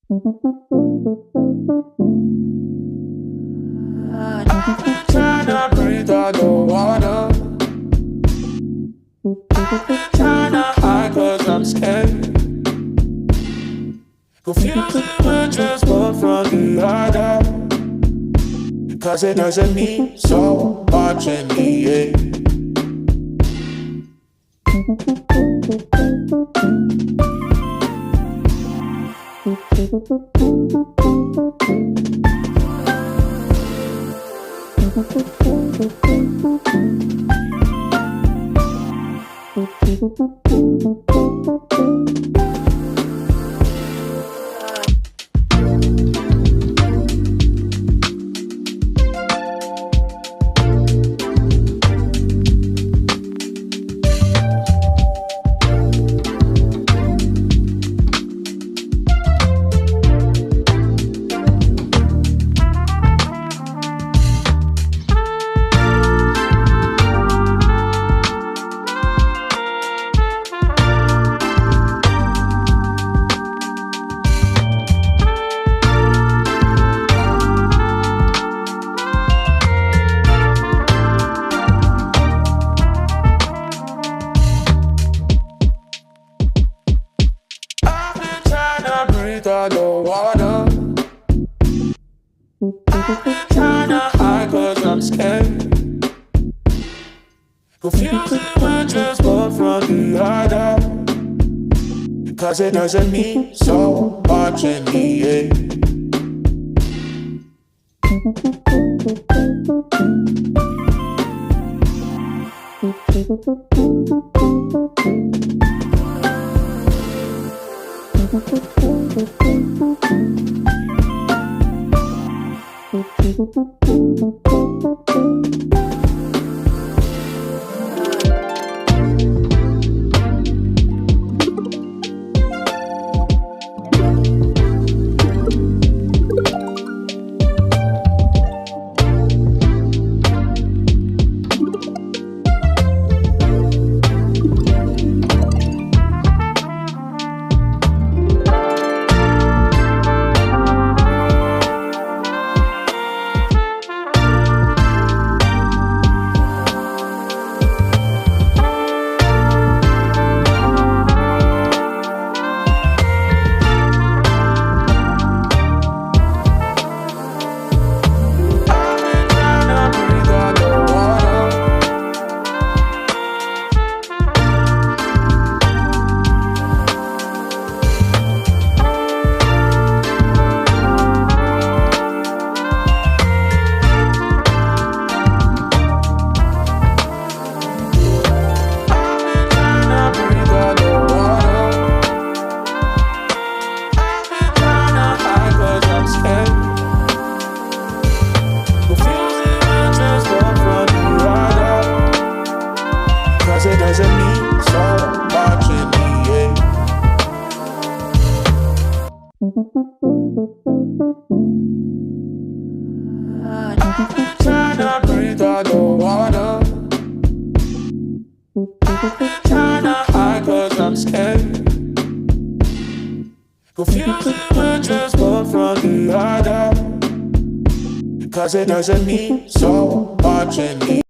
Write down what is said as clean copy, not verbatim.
Tryna breathe underwater. Tryna hide cause I'm scared. Confused with just one from the other. Cause it doesn't mean so much in the end. Underwater, tryna hide cause I'm scared. Confused with just one from the other. Cause it doesn't mean so much in the end. It doesn't mean so much in the end. Tryna breathe underwater. Tryna hide cause I'm scared. Confused with just one from the other. Cause it doesn't mean so much in the end.